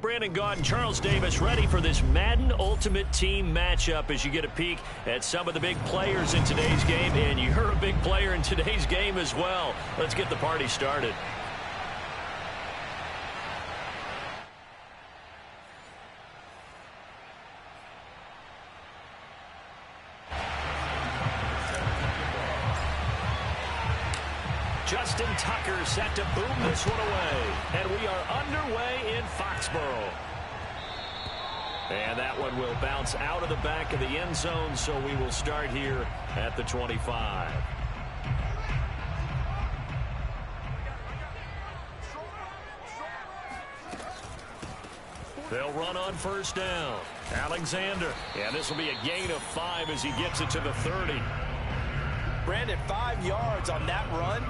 Brandon Gaudin, Charles Davis ready for this Madden Ultimate Team matchup as you get a peek at some of the big players in today's game. And you're a big player in today's game as well. Let's get the party started. Justin Tucker set to boom this one away. And we are underway in Foxborough. And that one will bounce out of the back of the end zone, so we will start here at the 25. They'll run on first down. Alexander. And this will be a gain of 5 as he gets it to the 30. Brandon, 5 yards on that run.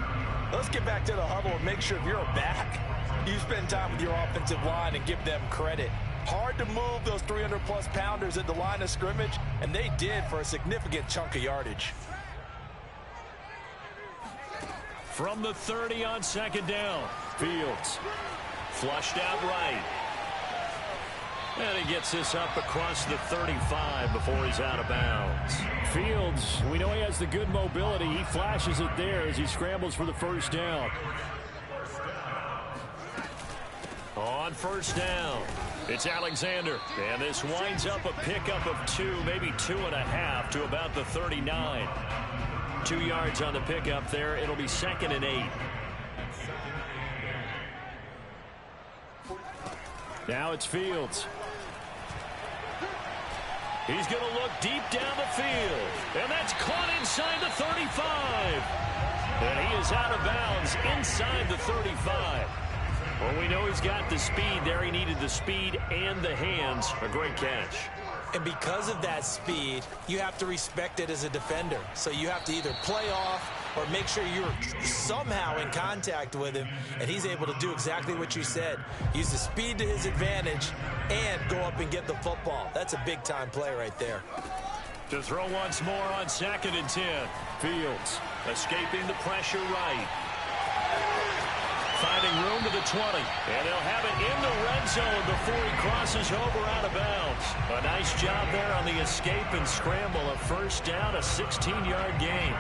Let's get back to the huddle and make sure if you're a back, you spend time with your offensive line and give them credit. Hard to move those 300-plus pounders at the line of scrimmage, and they did for a significant chunk of yardage. From the 30 on second down, Fields flushed out right. And he gets this up across the 35 before he's out of bounds. Fields, we know he has the good mobility. He flashes it there as he scrambles for the first down. On first down, it's Alexander. And this winds up a pickup of 2, maybe 2.5 to about the 39. 2 yards on the pickup there. It'll be 2nd and 8. Now it's Fields. He's going to look deep down the field. And that's caught inside the 35. And he is out of bounds inside the 35. Well, we know he's got the speed there. He needed the speed and the hands. A great catch. And because of that speed, you have to respect it as a defender. So you have to either play off or make sure you're somehow in contact with him, and he's able to do exactly what you said. Use the speed to his advantage and go up and get the football. That's a big-time play right there. To throw once more on 2nd and 10. Fields escaping the pressure right. Finding room to the 20. And they'll have it in the red zone before he crosses over out of bounds. A nice job there on the escape and scramble. A first down, a 16-yard gain.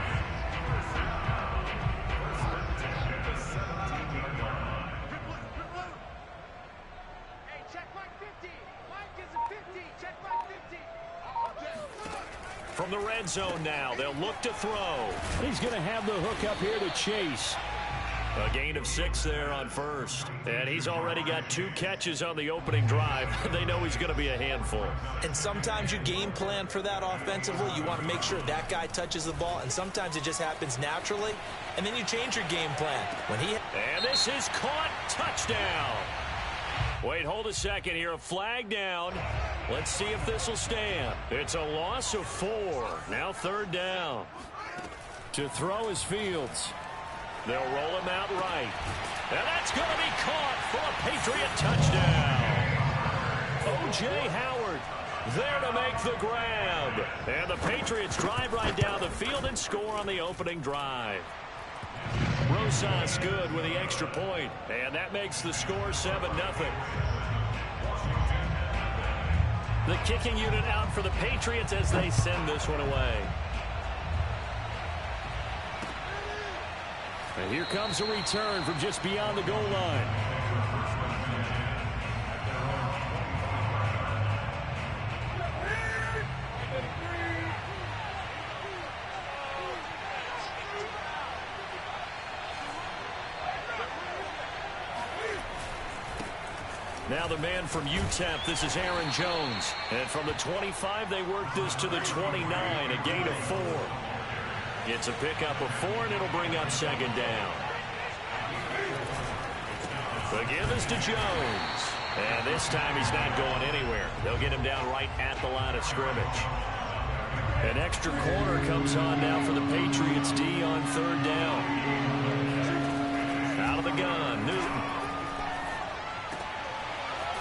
From the red zone now, they'll look to throw. He's going to have the hook up here to Chase. A gain of 6 there on first. And he's already got 2 catches on the opening drive. They know he's going to be a handful. And sometimes you game plan for that offensively. You want to make sure that guy touches the ball. And sometimes it just happens naturally. And then you change your game plan. And this is caught. Touchdown. Wait, hold a second here. A flag down. Let's see if this will stand. It's a loss of 4. Now 3rd down. To throw is Fields. They'll roll him out right. And that's going to be caught for a Patriot touchdown. O.J. Howard there to make the grab. And the Patriots drive right down the field and score on the opening drive. Rosas good with the extra point. And that makes the score 7-0. The kicking unit out for the Patriots as they send this one away. And here comes a return from just beyond the goal line. Now the man from UTEP, this is Aaron Jones. And from the 25, they work this to the 29, a gain of 4. It's a pickup of 4, and it'll bring up 2nd down. The give is to Jones. And this time he's not going anywhere. They'll get him down right at the line of scrimmage. An extra corner comes on now for the Patriots D on 3rd down. Out of the gun, Newton.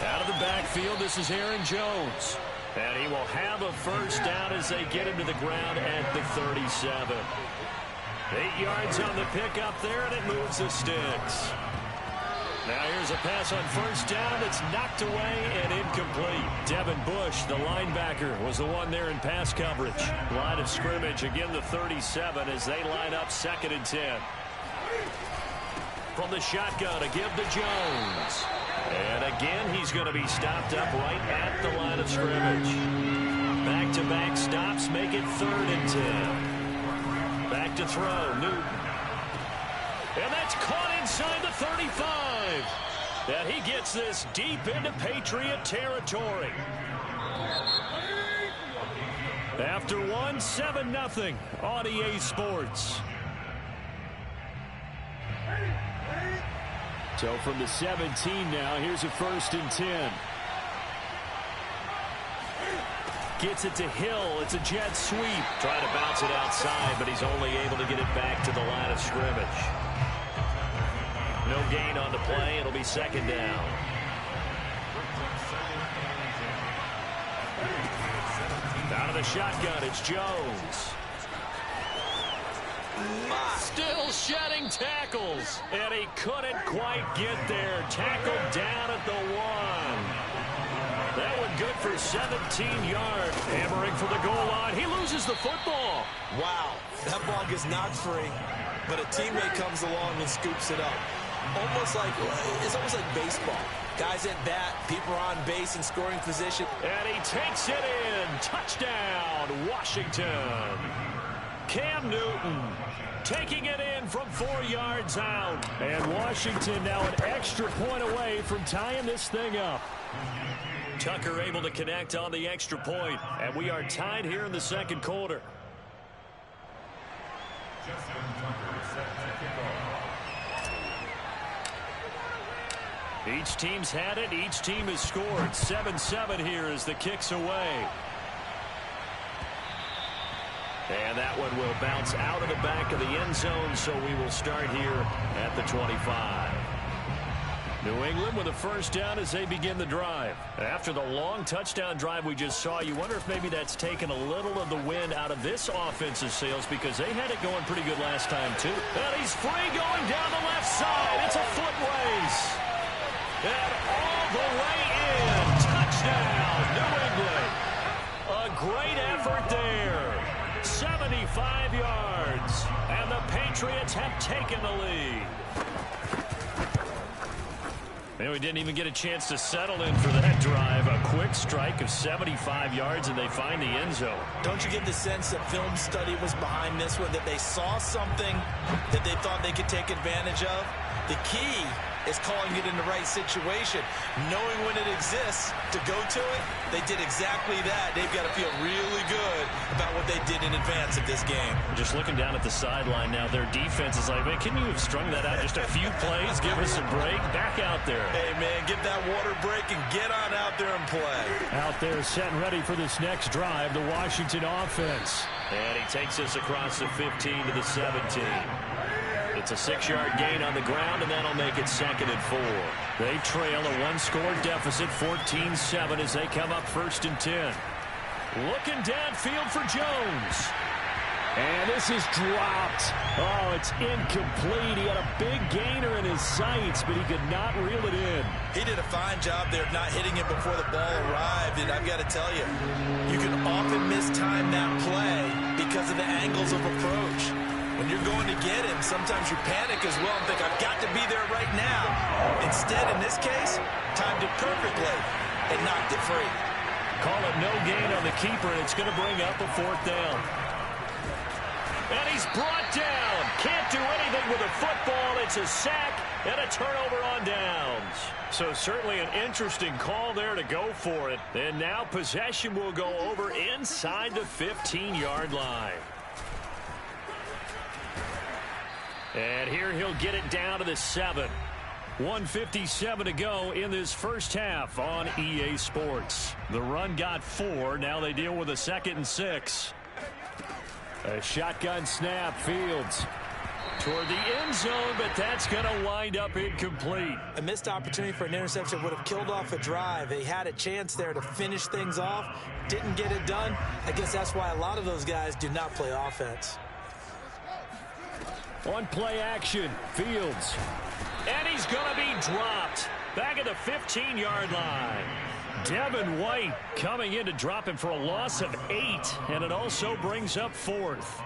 Out of the backfield, this is Aaron Jones. And he will have a first down as they get him to the ground at the 37. 8 yards on the pickup there, and it moves the sticks. Now here's a pass on first down that's knocked away and incomplete. Devin Bush, the linebacker, was the one there in pass coverage. Line of scrimmage, again the 37 as they line up 2nd and 10. From the shotgun to give to Jones. And again, he's going to be stopped up right at the line of scrimmage. Back-to-back stops make it 3rd and 10. Back to throw, Newton. And that's caught inside the 35. And he gets this deep into Patriot territory. After one, 7-0 on EA Sports. So from the 17 now, here's a 1st and 10. Gets it to Hill. It's a jet sweep. Trying to bounce it outside, but he's only able to get it back to the line of scrimmage. No gain on the play. It'll be 2nd down. Out of the shotgun, it's Jones. Still shedding tackles. And he couldn't quite get there. Tackled down at the 1. That one good for 17 yards. Hammering for the goal line. He loses the football. Wow, that ball gets knocked free, but a teammate comes along and scoops it up. It's almost like baseball. Guys at bat, people are on base in scoring position. And he takes it in. Touchdown, Washington. Cam Newton taking it in from 4 yards out. And Washington now an extra point away from tying this thing up. Tucker able to connect on the extra point. And we are tied here in the 2nd quarter. Each team's had it. Each team has scored. 7-7 here as the kick's away. And that one will bounce out of the back of the end zone, so we will start here at the 25. New England with a 1st down as they begin the drive. After the long touchdown drive we just saw, you wonder if maybe that's taken a little of the wind out of this offensive sails because they had it going pretty good last time too. And he's free going down the left side. It's a foot race. And all the way in. Touchdown, New England. A great effort there. 75 yards. And the Patriots have taken the lead. And we didn't even get a chance to settle in for that drive. A quick strike of 75 yards, and they find the end zone. Don't you get the sense that film study was behind this one, that they saw something that they thought they could take advantage of? The key is calling it in the right situation. Knowing when it exists to go to it, they did exactly that. They've got to feel really good about what they did in advance of this game. Just looking down at the sideline now, their defense is like, man, can you have strung that out just a few plays? Give us a break. Back out there. Hey, man, give that water break and get on out there and play. Out there set and ready for this next drive, the Washington offense. And he takes us across the 15 to the 17. It's a 6-yard gain on the ground, and that'll make it 2nd and 4. They trail a 1-score deficit, 14-7, as they come up 1st and 10. Looking downfield for Jones. And this is dropped. Oh, it's incomplete. He had a big gainer in his sights, but he could not reel it in. He did a fine job there of not hitting it before the ball arrived, and I've got to tell you, you can often mistime that play because of the angles of approach. When you're going to get him, sometimes you panic as well and think, I've got to be there right now. Instead, in this case, timed it perfectly and knocked it free. Call it no gain on the keeper, and it's going to bring up a 4th down. And he's brought down. Can't do anything with a football. It's a sack and a turnover on downs. So certainly an interesting call there to go for it. And now possession will go over inside the 15-yard line. And here he'll get it down to the 7. 1:57 to go in this first half on EA Sports. The run got 4. Now they deal with a 2nd and 6. A shotgun snap. Fields toward the end zone, but that's going to wind up incomplete. A missed opportunity for an interception would have killed off a drive. They had a chance there to finish things off. Didn't get it done. I guess that's why a lot of those guys do not play offense. On play action, Fields And he's going to be dropped back at the 15-yard line. Devin White coming in to drop him for a loss of 8, and it also brings up 4th.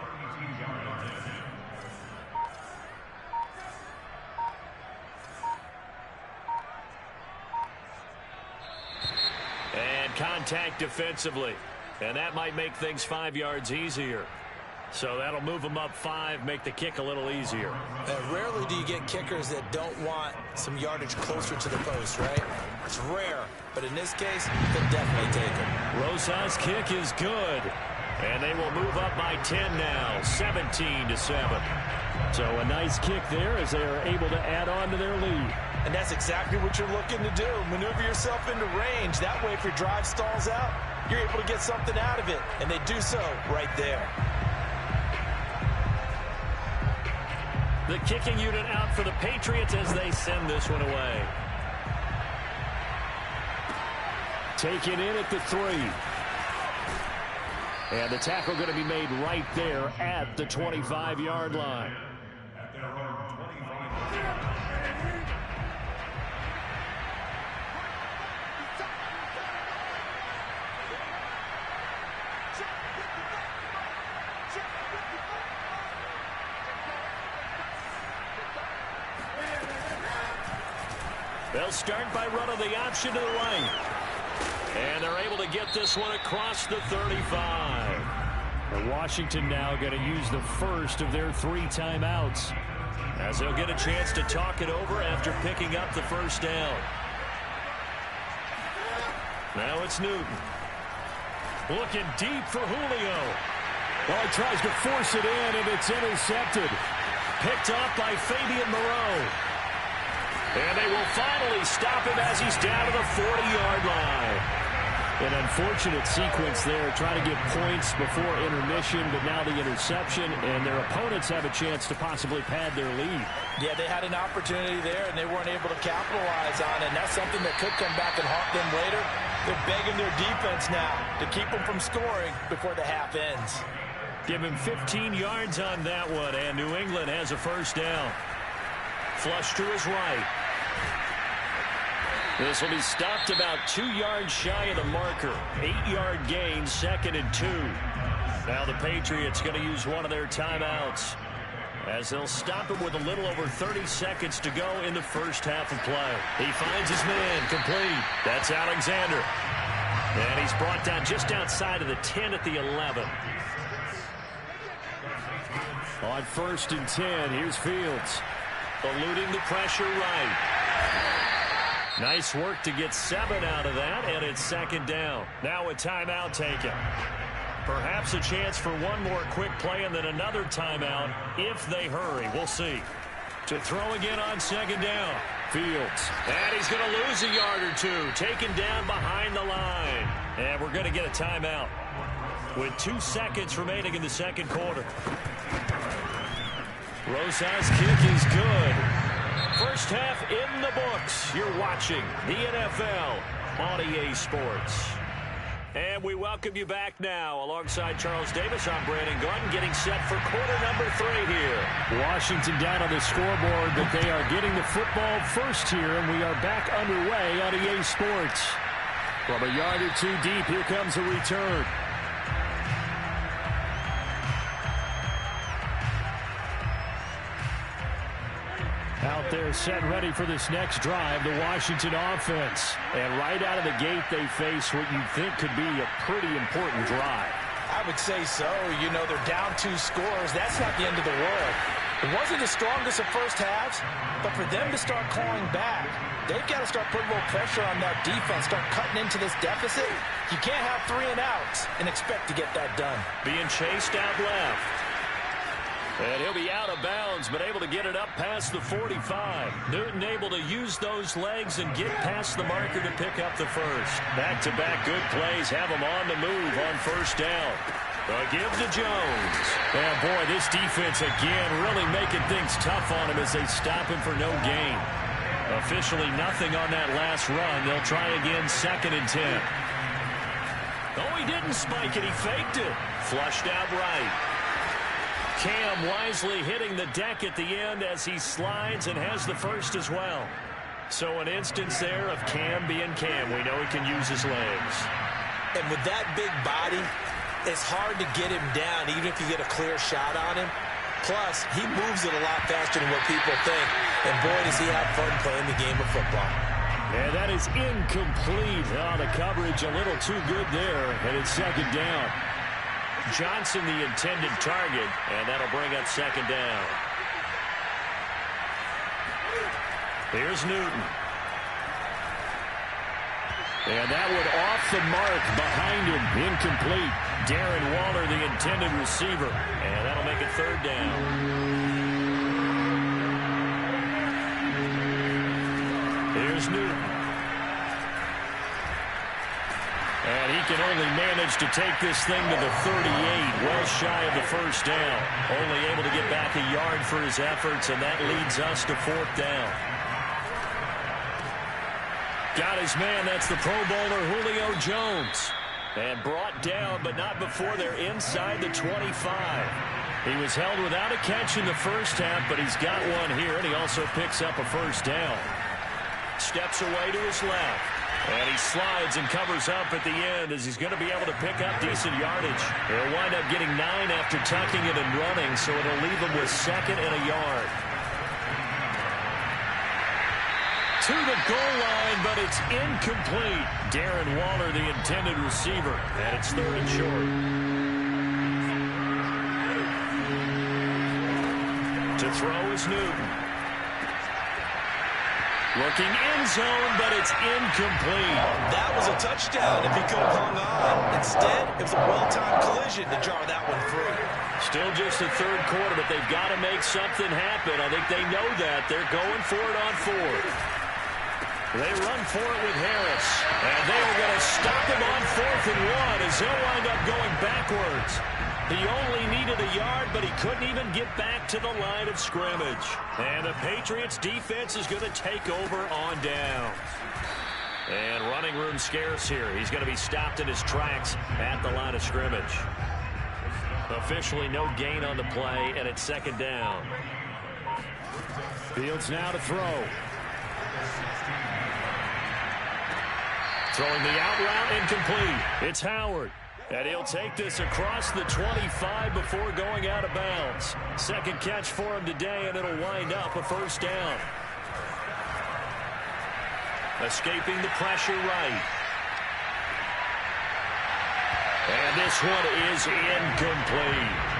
And contact defensively. And that might make things 5 yards easier. So that'll move them up 5, make the kick a little easier. Rarely do you get kickers that don't want some yardage closer to the post, right? It's rare, but in this case, they'll definitely take it. Rosas' kick is good. And they will move up by 10 now, 17-7. So a nice kick there as they are able to add on to their lead. And that's exactly what you're looking to do. Maneuver yourself into range. That way, if your drive stalls out, you're able to get something out of it. And they do so right there. The kicking unit out for the Patriots as they send this one away. Taken in at the 3. And the tackle going to be made right there at the 25-yard line. They'll start by running the option to the right. And they're able to get this one across the 35. And Washington now going to use the first of their 3 timeouts, as they'll get a chance to talk it over after picking up the first down. Now it's Newton. Looking deep for Julio. Well, he tries to force it in, and it's intercepted. Picked off by Fabian Moreau. And they will finally stop him as he's down to the 40-yard line. An unfortunate sequence there, trying to get points before intermission, but now the interception, and their opponents have a chance to possibly pad their lead. Yeah, they had an opportunity there, and they weren't able to capitalize on it, and that's something that could come back and haunt them later. They're begging their defense now to keep them from scoring before the half ends. Give him 15 yards on that one, and New England has a first down. Flush to his right. This will be stopped about 2 yards shy of the marker. 8-yard gain, 2nd and 2. Now the Patriots going to use one of their timeouts, as they'll stop him with a little over 30 seconds to go in the first half of play. He finds his man, complete. That's Alexander. And he's brought down just outside of the 10 at the 11. On 1st and 10, here's Fields. Eluding the pressure right. Nice work to get 7 out of that, and it's 2nd down. Now a timeout taken. Perhaps a chance for one more quick play and then another timeout if they hurry. We'll see. To throw again on 2nd down. Fields. And he's going to lose a yard or 2. Taken down behind the line. And we're going to get a timeout with 2 seconds remaining in the 2nd quarter. Rosas' kick is good. First half in the books. You're watching the NFL on EA Sports. And we welcome you back now. Alongside Charles Davis, I'm Brandon Gaudin, getting set for quarter number 3 here. Washington down on the scoreboard, but they are getting the football first here, and we are back underway on EA Sports. From a yard or 2 deep, here comes a return. Out there set ready for this next drive, the Washington offense. And right out of the gate, they face what you think could be a pretty important drive. I would say so. You know, they're down 2 scores. That's not the end of the world. It wasn't the strongest of first halves, but for them to start clawing back, they've got to start putting a little pressure on that defense, start cutting into this deficit. You can't have 3 and outs and expect to get that done. Being chased out left. And he'll be out of bounds, but able to get it up past the 45. Newton able to use those legs and get past the marker to pick up the first. Back-to-back good plays have him on the move on 1st down. The give to Jones. And boy, this defense again really making things tough on him as they stop him for no gain. Officially nothing on that last run. They'll try again 2nd and 10. Oh, he didn't spike it. He faked it. Flushed out right. Cam wisely hitting the deck at the end as he slides and has the first as well. So an instance there of Cam being Cam. We know he can use his legs. And with that big body, it's hard to get him down even if you get a clear shot on him. Plus, he moves it a lot faster than what people think. And boy, does he have fun playing the game of football. And that is incomplete. Oh, the coverage a little too good there. And it's second down. Johnson the intended target, and that'll bring up second down. Here's Newton. And that one off the mark behind him. Incomplete. Darren Waller, the intended receiver. And that'll make it third down. Here's Newton. And he can only manage to take this thing to the 38, well shy of the first down. Only able to get back a yard for his efforts, and that leads us to fourth down. Got his man, that's the Pro Bowler Julio Jones. And brought down, but not before they're inside the 25. He was held without a catch in the first half, but he's got one here, and he also picks up a first down. Steps away to his left. And he slides and covers up at the end as he's going to be able to pick up decent yardage. He'll wind up getting 9 after tucking it and running, so it'll leave him with second and a yard. To the goal line, but it's incomplete. Darren Waller, the intended receiver, and it's third and short. To throw is Newton. Looking end zone, but it's incomplete. That was a touchdown if he could have hung on. Instead, it was a well-timed collision to jar that one free. Still just the third quarter, but they've got to make something happen. I think they know that. They're going for it on fourth. They run for it with Harris. And they are going to stop him on 4th and 1 as they'll wind up going backwards. He only needed a yard, but he couldn't even get back to the line of scrimmage. And the Patriots defense is going to take over on down. And running room scarce here. He's going to be stopped in his tracks at the line of scrimmage. Officially no gain on the play, and it's second down. Fields now to throw. Throwing the out route, incomplete. It's Howard. And he'll take this across the 25 before going out of bounds. Second catch for him today, and it'll wind up a first down. Escaping the pressure right. And this one is incomplete.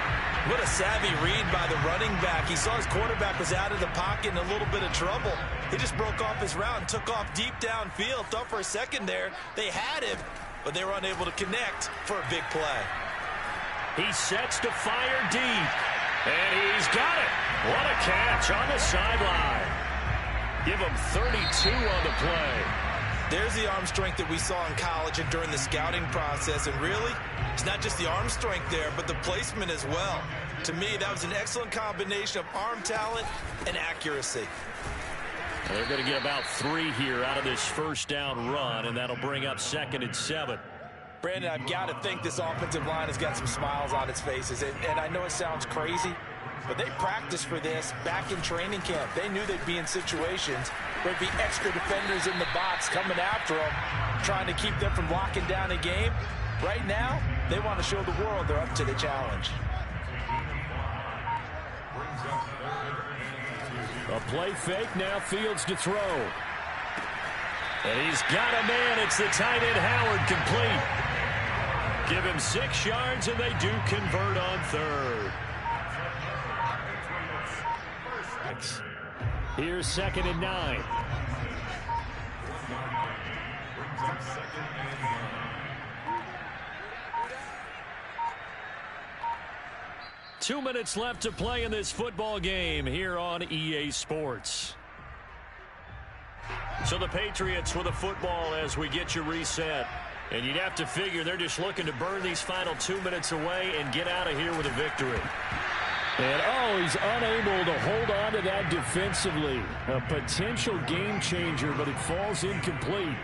What a savvy read by the running back. He saw his quarterback was out of the pocket in a little bit of trouble. He just broke off his route and took off deep downfield. Thought for a second there they had him, but they were unable to connect for a big play. He sets to fire deep. And he's got it. What a catch on the sideline. Give him 32 on the play. There's the arm strength that we saw in college and during the scouting process. And really, it's not just the arm strength there, but the placement as well. To me, that was an excellent combination of arm talent and accuracy. They're going to get about 3 here out of this first down run, and that'll bring up 2nd and 7. Brandon, I've got to think this offensive line has got some smiles on its faces. And I know it sounds crazy, but they practiced for this back in training camp. They knew they'd be in situations where there'd be extra defenders in the box coming after them, trying to keep them from locking down a game. Right now, they want to show the world they're up to the challenge. A play fake, now Fields to throw. And he's got a man. It's the tight end Howard, complete. Give him 6 yards, and they do convert on 3rd. Here's 2nd and 9. Two minutes left to play in this football game here on EA Sports. So the Patriots with a football as we get you reset. And you'd have to figure they're just looking to burn these final 2 minutes away and get out of here with a victory. And, he's unable to hold on to that defensively. A potential game changer, but it falls incomplete.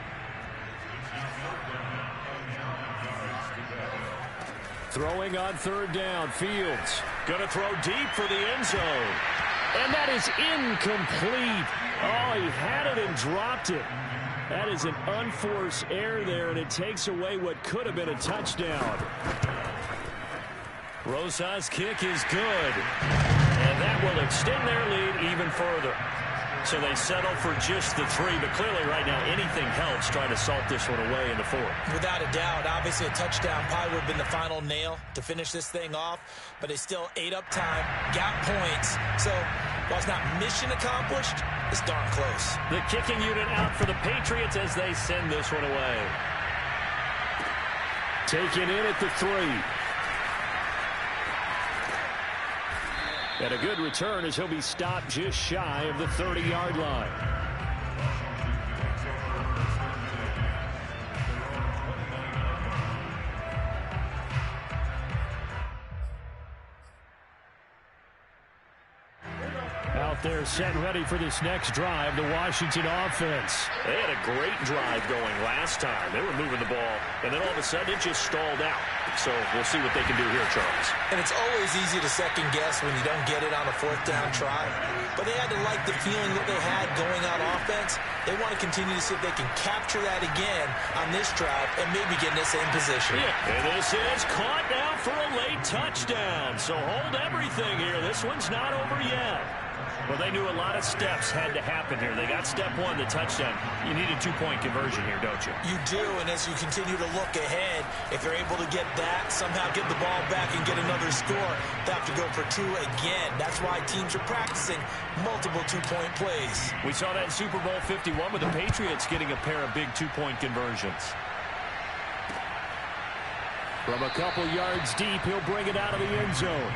Throwing on third down, Fields. Going to throw deep for the end zone. And that is incomplete. Oh, he had it and dropped it. That is an unforced error there, and it takes away what could have been a touchdown. Rosas' kick is good. And that will extend their lead even further. So they settle for just the 3, but clearly right now anything helps trying to salt this one away in the 4th. Without a doubt, obviously a touchdown probably would have been the final nail to finish this thing off, but they still ate up time, got points. So while it's not mission accomplished, it's darn close. The kicking unit out for the Patriots as they send this one away. Taken in at the 3. And a good return as he'll be stopped just shy of the 30-yard line. Out there set ready for this next drive, the Washington offense. They had a great drive going last time. They were moving the ball, and then all of a sudden it just stalled out. So we'll see what they can do here, Charles. And it's always easy to second guess when you don't get it on a 4th down try. But they had to like the feeling that they had going out offense. They want to continue to see if they can capture that again on this drive and maybe get in the same position. Yeah, and this is caught now for a late touchdown. So hold everything here. This one's not over yet. Well, they knew a lot of steps had to happen here. They got step 1, the touchdown. You need a 2-point conversion here, don't you? You do, and as you continue to look ahead, if they're able to get that, somehow get the ball back and get another score, they have to go for 2 again. That's why teams are practicing multiple 2-point plays. We saw that in Super Bowl 51 with the Patriots getting a pair of big 2-point conversions. From a couple yards deep, he'll bring it out of the end zone.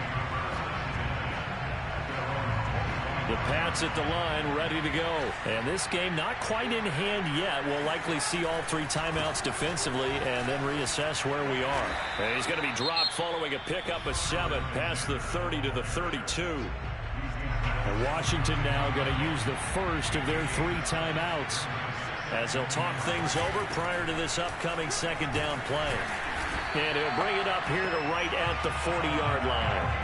The Pats at the line, ready to go. And this game not quite in hand yet. We'll likely see all 3 timeouts defensively and then reassess where we are. And he's going to be dropped following a pickup of 7 past the 30 to the 32. And Washington now going to use the first of their 3 timeouts as they'll talk things over prior to this upcoming 2nd down play. And he'll bring it up here to right at the 40-yard line.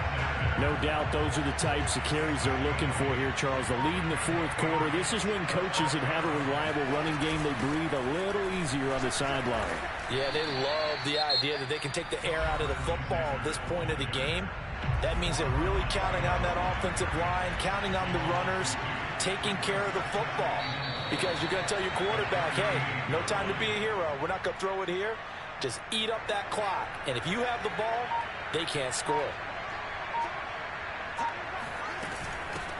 No doubt those are the types of carries they're looking for here, Charles. The lead in the 4th quarter. This is when coaches that have a reliable running game, they breathe a little easier on the sideline. Yeah, they love the idea that they can take the air out of the football at this point of the game. That means they're really counting on that offensive line, counting on the runners, taking care of the football. Because you're going to tell your quarterback, hey, no time to be a hero. We're not going to throw it here. Just eat up that clock. And if you have the ball, they can't score.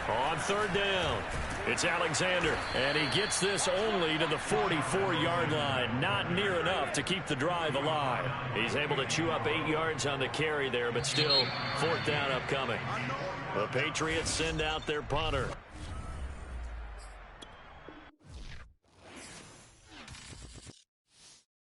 On 3rd down, it's Alexander, and he gets this only to the 44-yard line. Not near enough to keep the drive alive. He's able to chew up 8 yards on the carry there, but still 4th down upcoming. The Patriots send out their punter.